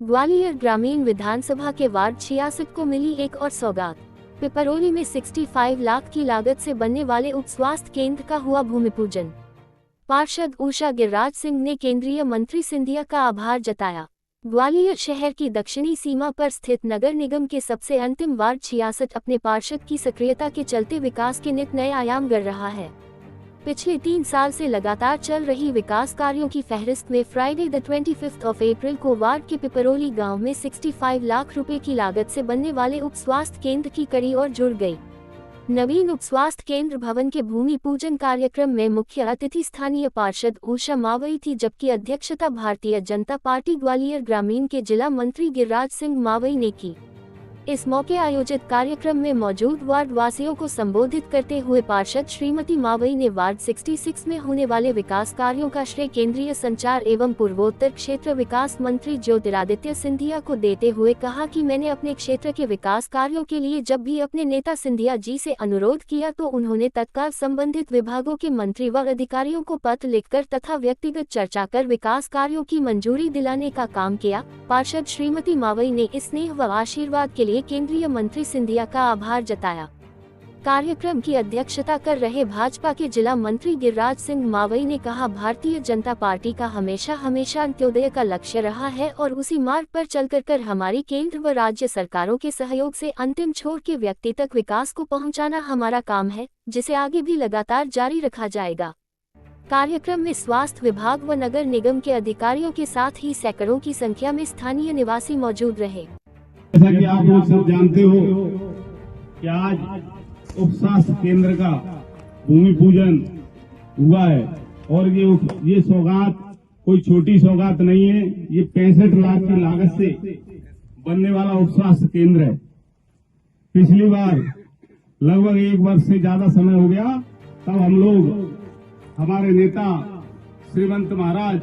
ग्वालियर ग्रामीण विधानसभा के वार्ड 66 को मिली एक और सौगात। पिपरोली में 65 लाख की लागत से बनने वाले उप स्वास्थ्य केंद्र का हुआ भूमि पूजन। पार्षद उषा गिरिराज सिंह ने केंद्रीय मंत्री सिंधिया का आभार जताया। ग्वालियर शहर की दक्षिणी सीमा पर स्थित नगर निगम के सबसे अंतिम वार्ड 66 अपने पार्षद की सक्रियता के चलते विकास के नित नए आयाम गढ़ रहा है। पिछले 3 साल से लगातार चल रही विकास कार्यों की फहरिस्त में फ्राइडे द 25 अप्रैल को वार्ड के पिपरोली गांव में 65 लाख रुपए की लागत से बनने वाले उप स्वास्थ्य केंद्र की कड़ी और जुड़ गई। नवीन उप स्वास्थ्य केंद्र भवन के भूमि पूजन कार्यक्रम में मुख्य अतिथि स्थानीय पार्षद उषा मावई थी, जबकि अध्यक्षता भारतीय जनता पार्टी ग्वालियर ग्रामीण के जिला मंत्री गिरिराज सिंह मावई ने की। इस मौके आयोजित कार्यक्रम में मौजूद वार्ड वासियों को संबोधित करते हुए पार्षद श्रीमती मावई ने वार्ड 66 में होने वाले विकास कार्यों का श्रेय केंद्रीय संचार एवं पूर्वोत्तर क्षेत्र विकास मंत्री ज्योतिरादित्य सिंधिया को देते हुए कहा कि मैंने अपने क्षेत्र के विकास कार्यों के लिए जब भी अपने नेता सिंधिया जी से अनुरोध किया तो उन्होंने तत्काल संबंधित विभागों के मंत्री व अधिकारियों को पत्र लिखकर तथा व्यक्तिगत चर्चा कर विकास कार्यों की मंजूरी दिलाने का काम किया। पार्षद श्रीमती मावई ने इस स्नेह व आशीर्वाद के लिए केंद्रीय मंत्री सिंधिया का आभार जताया। कार्यक्रम की अध्यक्षता कर रहे भाजपा के जिला मंत्री गिरिराज सिंह मावई ने कहा, भारतीय जनता पार्टी का हमेशा अंत्योदय का लक्ष्य रहा है और उसी मार्ग पर चलकर हमारी केंद्र व राज्य सरकारों के सहयोग से अंतिम छोर के व्यक्ति तक विकास को पहुंचाना हमारा काम है, जिसे आगे भी लगातार जारी रखा जाएगा। कार्यक्रम में स्वास्थ्य विभाग व नगर निगम के अधिकारियों के साथ ही सैकड़ों की संख्या में स्थानीय निवासी मौजूद रहे। जैसा कि आप लोग सब जानते हो कि आज उप स्वास्थ्य केंद्र का भूमि पूजन हुआ है और ये सौगात कोई छोटी सौगात नहीं है। ये 65 लाख की लागत से बनने वाला उप स्वास्थ्य केंद्र है। पिछली बार लगभग 1 वर्ष से ज्यादा समय हो गया, तब हम लोग हमारे नेता श्रीमंत महाराज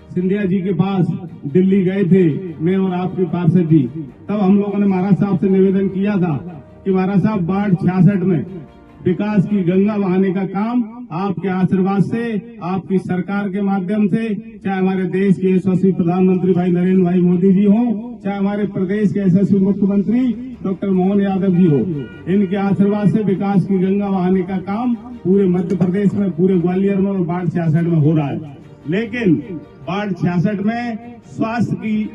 सिंधिया जी के पास दिल्ली गए थे, मैं और आपके पार्षद जी। तब हम लोगों ने महाराज साहब से निवेदन किया था कि महाराज साहब वार्ड 66 में विकास की गंगा बहाने का काम आपके आशीर्वाद से, आपकी सरकार के माध्यम से, चाहे हमारे देश के यशस्वी प्रधानमंत्री भाई नरेंद्र भाई मोदी जी हो, चाहे हमारे प्रदेश के यशस्वी मुख्यमंत्री डॉक्टर मोहन यादव जी हो, इनके आशीर्वाद से विकास की गंगा बहाने का काम पूरे मध्य प्रदेश में, पूरे ग्वालियर में और वार्ड 66 में हो रहा है। लेकिन वार्ड 66 में स्वास्थ्य की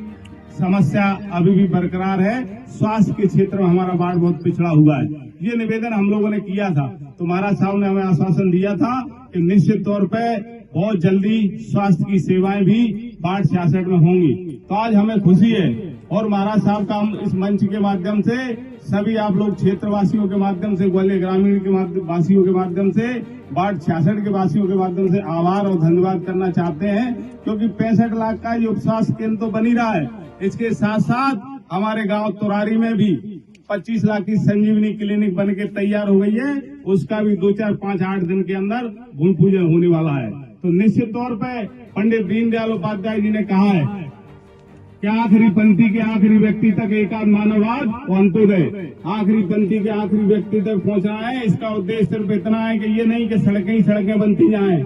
समस्या अभी भी बरकरार है। स्वास्थ्य के क्षेत्र में हमारा वार्ड बहुत पिछड़ा हुआ है। ये निवेदन हम लोगों ने किया था, तो महाराज साहब ने हमें आश्वासन दिया था कि निश्चित तौर पे बहुत जल्दी स्वास्थ्य की सेवाएं भी वार्ड 66 में होंगी। तो आज हमें खुशी है और महाराज साहब का हम इस मंच के माध्यम से सभी आप लोग क्षेत्रवासियों के माध्यम से, ग्वालियर ग्रामीण के वासियों के माध्यम से, वार्ड 66 के वासियों के माध्यम से आभार और धन्यवाद करना चाहते हैं, क्योंकि 65 लाख का ये उप स्वास्थ्य केंद्र तो बन ही रहा है। इसके साथ साथ हमारे गांव तुरारी में भी 25 लाख की संजीवनी क्लिनिक बनके तैयार हो गई है। उसका भी 2, 4, 5, 8 दिन के अंदर भूमि पूजन होने वाला है। तो निश्चित तौर पर पंडित दीनदयाल उपाध्याय जी ने कहा है कि आखिरी पंक्ति के आखिरी व्यक्ति तक एकात्म मानववाद और अंत्योदय, आखिरी पंक्ति के आखिरी व्यक्ति तक पहुंचना है। इसका उद्देश्य सिर्फ इतना है कि ये नहीं कि सड़कें ही सड़कें बनती जाएं,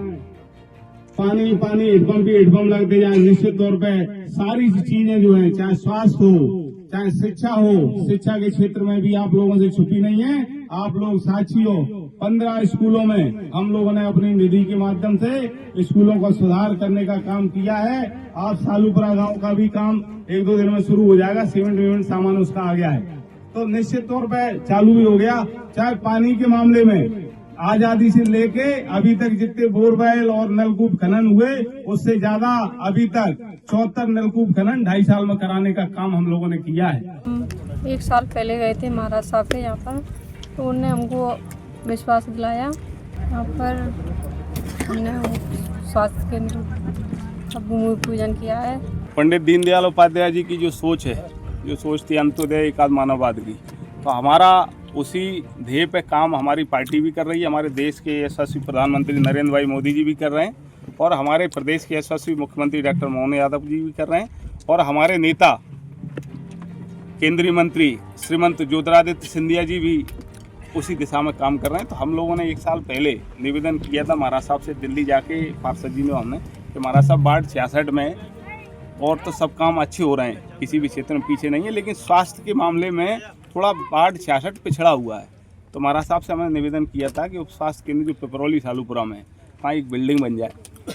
पानी हेडपंप ही हेडपंप लगते जाएं। निश्चित तौर पे सारी चीजें जो है, चाहे स्वास्थ्य हो, चाहे शिक्षा हो, शिक्षा के क्षेत्र में भी आप लोगों से छुपी नहीं है। आप लोग साक्षी हो, 15 स्कूलों में हम लोगों ने अपनी निधि के माध्यम से स्कूलों का सुधार करने का काम किया है। आज सालूपुरा गांव का भी काम 1-2 दिन में शुरू हो जाएगा। सीमेंट सामान उसका आ गया है, तो निश्चित तौर पर चालू भी हो गया। चाहे पानी के मामले में आजादी से लेके अभी तक जितने बोरवेल और नलकूप खनन हुए, उससे ज्यादा अभी तक 74 नलकूप खनन 2.5 साल में कराने का काम हम लोगों ने किया है। 1 साल पहले गए थे महाराज साहब के यहाँ पर, तो उन्होंने हमको विश्वास दिलाया। यहाँ पर हमने स्वास्थ्य केंद्र का भूमि पूजन किया है। पंडित दीनदयाल उपाध्याय जी की जो सोच है, जो सोच थी अंत्योदय एकात्म मानववाद की, तो हमारा उसी ध्येय पे काम हमारी पार्टी भी कर रही है। हमारे देश के यशस्वी प्रधानमंत्री नरेंद्र भाई मोदी जी भी कर रहे हैं और हमारे प्रदेश के यशस्वी मुख्यमंत्री डॉक्टर मोहन यादव जी भी कर रहे हैं और हमारे नेता केंद्रीय मंत्री श्रीमंत ज्योतिरादित्य सिंधिया जी भी उसी दिशा में काम कर रहे हैं। तो हम लोगों ने 1 साल पहले निवेदन किया था महाराज साहब से, दिल्ली जाके पार्षद जी ने हमने कि महाराज साहब वार्ड 66 में और तो सब काम अच्छे हो रहे हैं, किसी भी क्षेत्र में पीछे नहीं है, लेकिन स्वास्थ्य के मामले में थोड़ा वार्ड 66 पिछड़ा हुआ है। तो महाराज साहब से हमने निवेदन किया था कि उप स्वास्थ्य केंद्र जो पिपरौली सालूपुरा में है, वहाँ एक बिल्डिंग बन जाए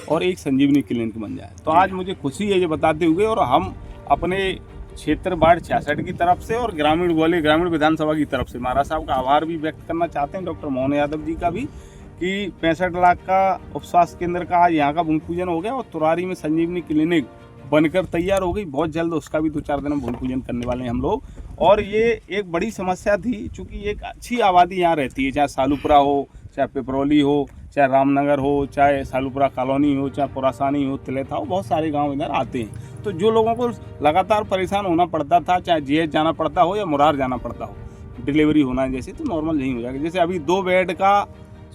और एक संजीवनी क्लिनिक बन जाए। तो आज मुझे खुशी है ये बताते हुए, और हम अपने क्षेत्र वार्ड 66 की तरफ से और ग्रामीण विधानसभा की तरफ से महाराज साहब का आभार भी व्यक्त करना चाहते हैं, डॉक्टर मोहन यादव जी का भी, कि 65 लाख का उप स्वास्थ्य केंद्र का आज यहाँ का भूमि पूजन हो गया और तुरारी में संजीवनी क्लिनिक बनकर तैयार हो गई। बहुत जल्द उसका भी 2-4 दिन में भूमि पूजन करने वाले हैं हम लोग। और ये एक बड़ी समस्या थी, चूँकि एक अच्छी आबादी यहाँ रहती है, चाहे सालूपुरा हो, चाहे पिपरौली हो, चाहे रामनगर हो, चाहे सालूपुरा कॉलोनी हो, चाहे पुरासानी हो, तिलेथा हो, बहुत सारे गांव इधर आते हैं। तो जो लोगों को लगातार परेशान होना पड़ता था, चाहे जीएच जाना पड़ता हो या मुरार जाना पड़ता हो, डिलीवरी होना है जैसे, तो नॉर्मल नहीं हो जाएगा। जैसे अभी 2 बेड का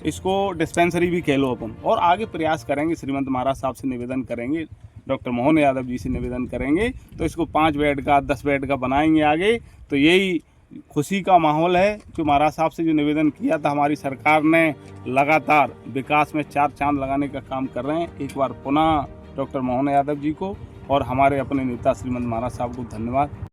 इसको डिस्पेंसरी भी कह लो अपन, और आगे प्रयास करेंगे, श्रीमंत महाराज साहब से निवेदन करेंगे, डॉक्टर मोहन यादव जी से निवेदन करेंगे, तो इसको 5 बेड का 10 बेड का बनाएंगे आगे। तो यही खुशी का माहौल है जो महाराज साहब से जो निवेदन किया था। हमारी सरकार ने लगातार विकास में 4 चांद लगाने का काम कर रहे हैं। एक बार पुनः डॉक्टर मोहन यादव जी को और हमारे अपने नेता श्रीमंत महाराज साहब को धन्यवाद।